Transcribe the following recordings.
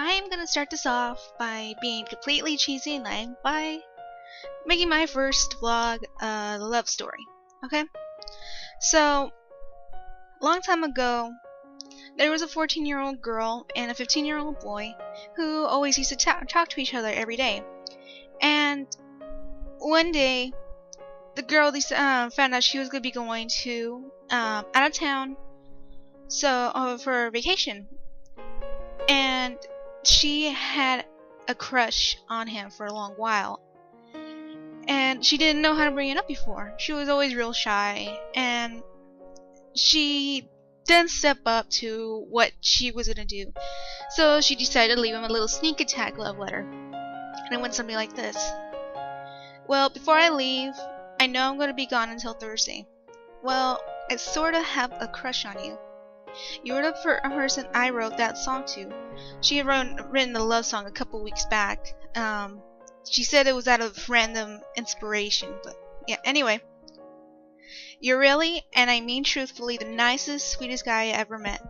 I'm gonna start this off by being completely cheesy and lame by making my first vlog a love story. Okay? So, a long time ago, there was a 14-year-old girl and a 15-year-old boy who always used to talk to each other every day. And one day, the girl found out she was going to be going to out of town for vacation. And she had a crush on him for a long while. And she didn't know how to bring it up before. She was always real shy. And she didn't step up to what she was going to do. So she decided to leave him a little sneak attack love letter. And it went something like this. Well, before I leave, I know I'm going to be gone until Thursday. Well, I sort of have a crush on you. You were the person I wrote that song to. She had written the love song a couple weeks back. She said it was out of random inspiration, but yeah, anyway. You're really, and I mean truthfully, the nicest, sweetest guy I ever met.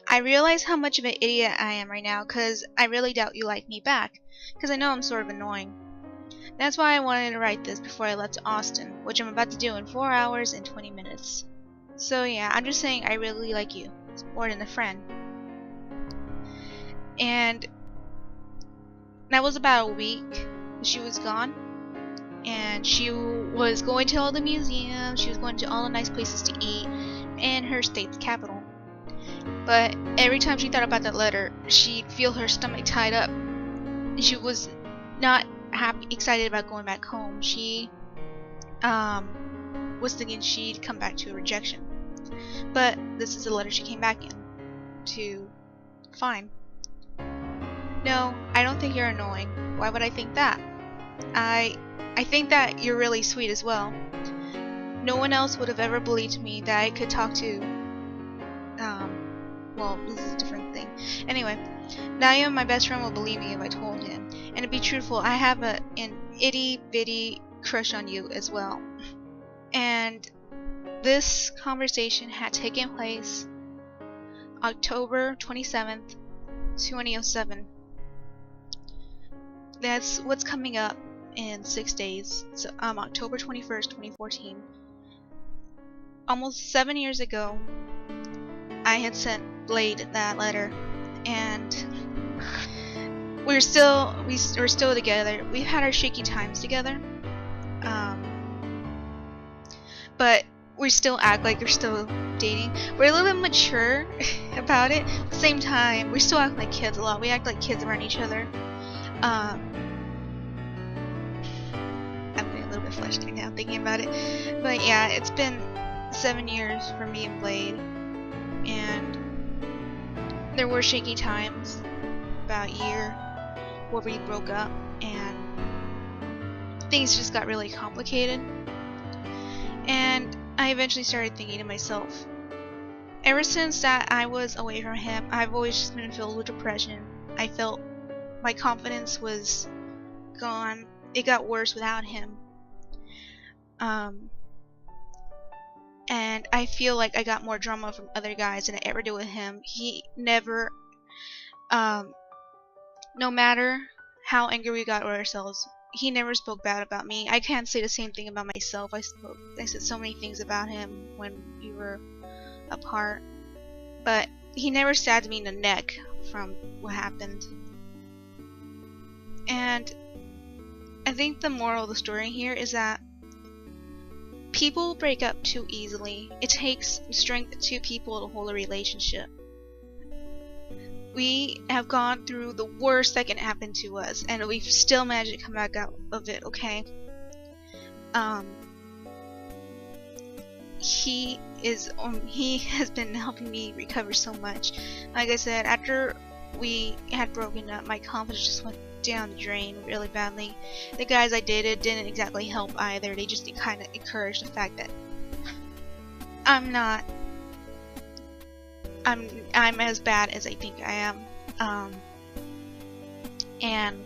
I realize how much of an idiot I am right now, because I really doubt you like me back, because I know I'm sort of annoying. That's why I wanted to write this before I left to Austin, which I'm about to do in 4 hours and 20 minutes. So yeah, I'm just saying I really like you. It's more than a friend. And that was about a week she was gone. And she was going to all the museums, she was going to all the nice places to eat in her state's capital. But every time she thought about that letter, she'd feel her stomach tied up. She was not excited about going back home. She was thinking she'd come back to a rejection. But this is the letter she came back in to find. No, I don't think you're annoying. Why would I think that? I think that you're really sweet as well. No one else would have ever believed me that I could talk to well, this is a different thing. Anyway, now you and my best friend will believe me if I told him. And to be truthful, I have an itty bitty crush on you as well. And this conversation had taken place October 27th, 2007. That's what's coming up in 6 days. So, October 21st, 2014. Almost 7 years ago, I had sent Blade that letter, and we're still together. We've had our shaky times together, but we still act like we're still dating. We're a little bit mature about it. At the same time, we still act like kids a lot. We act like kids around each other. I'm getting a little bit flushed right now thinking about it. But yeah, it's been 7 years for me and Blade, and there were shaky times about a year where we broke up and things just got really complicated. And I eventually started thinking to myself, ever since that I was away from him, I've always just been filled with depression. I felt my confidence was gone. It got worse without him. And I feel like I got more drama from other guys than I ever did with him. He never, no matter how angry we got with ourselves, he never spoke bad about me. I can't say the same thing about myself. I said so many things about him when we were apart, but he never stabbed me in the neck from what happened. And I think the moral of the story here is that people break up too easily. It takes strength of 2 people to hold a relationship. We have gone through the worst that can happen to us, and we've still managed to come back out of it, okay? He has been helping me recover so much. Like I said, after we had broken up, my confidence just went down the drain really badly. The guys I dated didn't exactly help either. They just kind of encouraged the fact that I'm as bad as I think I am. And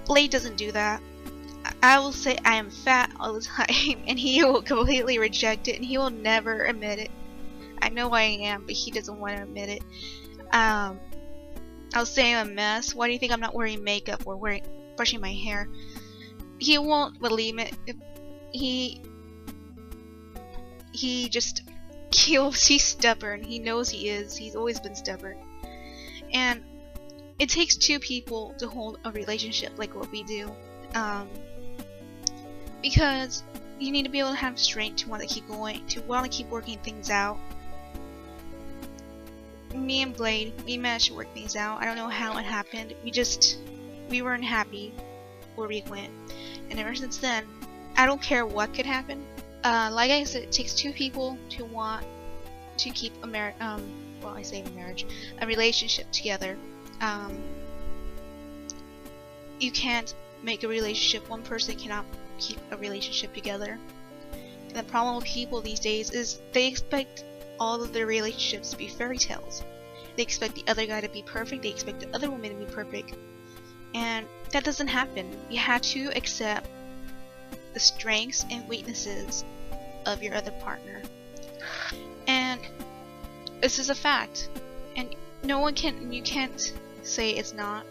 Blade doesn't do that. I will say I am fat all the time, and he will completely reject it, and he will never admit it. I know I am, but he doesn't want to admit it. I'll say I'm a mess. Why do you think I'm not wearing makeup or brushing my hair? He won't believe it. He just he's stubborn. He knows he is. He's always been stubborn. And it takes two people to hold a relationship like what we do. Because you need to be able to have strength to want to keep going, to want to keep working things out. Me and Blade, we managed to work things out. I don't know how it happened. We weren't happy where we went. And ever since then, I don't care what could happen. Like I said, it takes two people to want to keep a relationship together. You can't make a relationship. One person cannot keep a relationship together. And the problem with people these days is they expect all of their relationships to be fairy tales. They expect the other guy to be perfect. They expect the other woman to be perfect. And that doesn't happen. You have to accept the strengths and weaknesses of your other partner. And this is a fact. And you can't say it's not.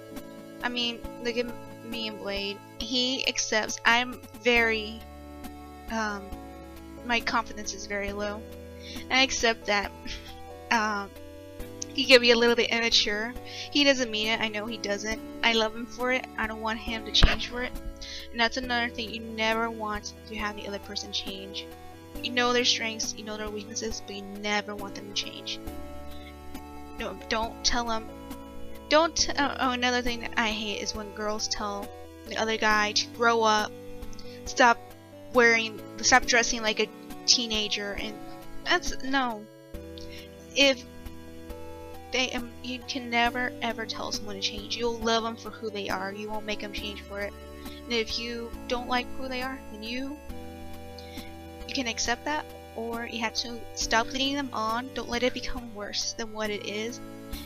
I mean, look at me and Blade. He accepts. I'm very, my confidence is very low. And I accept that. He can be a little bit immature. He doesn't mean it. I know he doesn't. I love him for it. I don't want him to change for it. And that's another thing. You never want to have the other person change. You know their strengths, you know their weaknesses, but you never want them to change. No, don't tell them. Another thing that I hate is when girls tell the other guy to grow up, stop dressing like a teenager, and that's no. If they, you can never ever tell someone to change. You'll love them for who they are. You won't make them change for it. And if you don't like who they are, then you can accept that, or you have to stop leading them on. Don't let it become worse than what it is,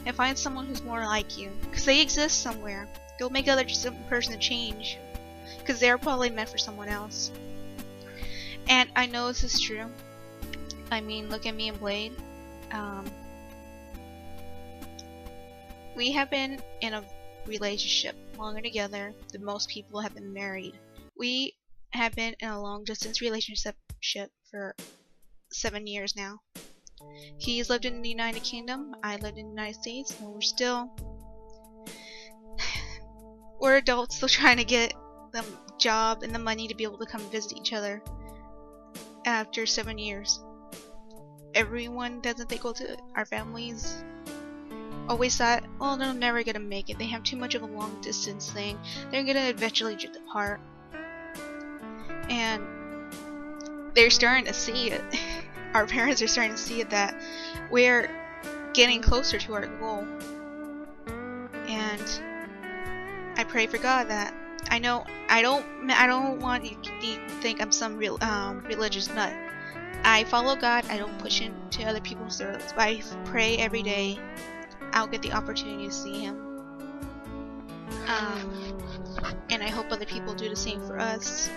and find someone who's more like you, because they exist somewhere. Don't make other person change, because they're probably meant for someone else. And I know this is true. I mean, look at me and Blade. We have been in a relationship longer together than most people have been married. We have been in a long distance relationship for 7 years now. He's lived in the United Kingdom, I lived in the United States, and we're adults still trying to get the job and the money to be able to come visit each other after 7 years. Everyone doesn't think our families always thought, well, they're never gonna make it. They have too much of a long distance thing. They're gonna eventually drift apart. And they're starting to see it. Our parents are starting to see it, that we're getting closer to our goal. And I pray for God that I don't want you to think I'm some religious nut. I follow God. I don't push into other people's throats, but I pray every day I'll get the opportunity to see Him. And I hope other people do the same for us.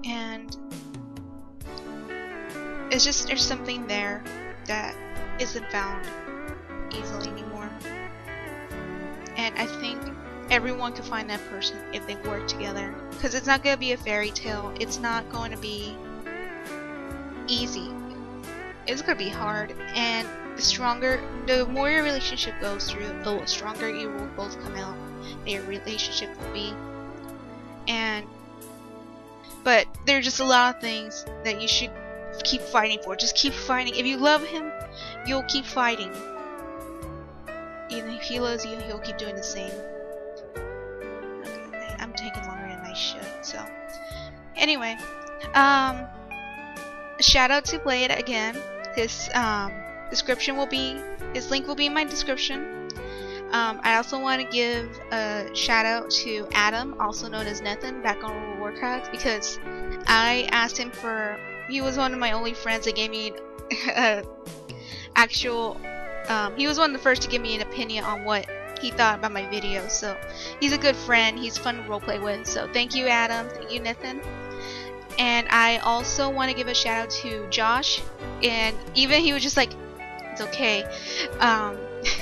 And it's just, there's something there that isn't found easily anymore. And I think everyone can find that person if they work together. Because it's not going to be a fairy tale. It's not going to be easy. It's going to be hard. And the more your relationship goes through, the stronger you will both come out. Your relationship will be. But there's just a lot of things that you should keep fighting for. Just keep fighting. If you love him, you'll keep fighting. Even if he loves you, he'll keep doing the same. Okay, I'm taking longer than I should. So, anyway, shout out to Blade again. His his link will be in my description. I also want to give a shout out to Adam, also known as Nathan, back on World of Warcraft, because I asked him he was one of my only friends that gave me he was one of the first to give me an opinion on what he thought about my videos. So he's a good friend, he's fun to roleplay with. So thank you, Adam, thank you, Nathan. And I also want to give a shout out to Josh, and even he was just like, it's okay.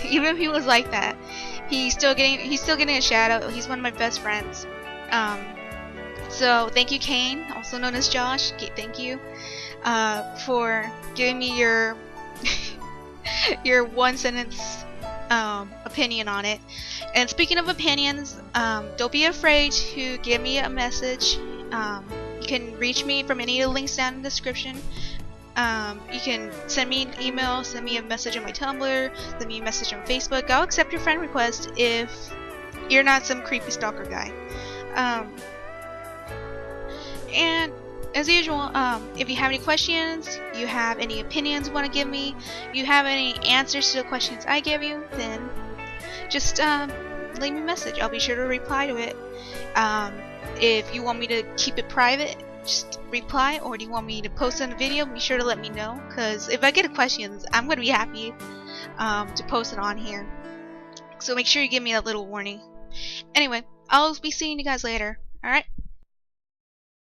Even if he was like that, he's still getting a shout out. He's one of my best friends. So thank you, Kane, also known as Josh. Thank you for giving me your your one sentence opinion on it. And speaking of opinions, don't be afraid to give me a message. You can reach me from any of the links down in the description. You can send me an email, send me a message on my Tumblr, send me a message on Facebook. I'll accept your friend request if you're not some creepy stalker guy. And as usual, if you have any questions, you have any opinions you want to give me, you have any answers to the questions I give you, then just leave me a message. I'll be sure to reply to it. If you want me to keep it private, just reply, or do you want me to post on a video, be sure to let me know, because if I get questions, I'm going to be happy to post it on here. So make sure you give me a little warning. Anyway, I'll be seeing you guys later. Alright?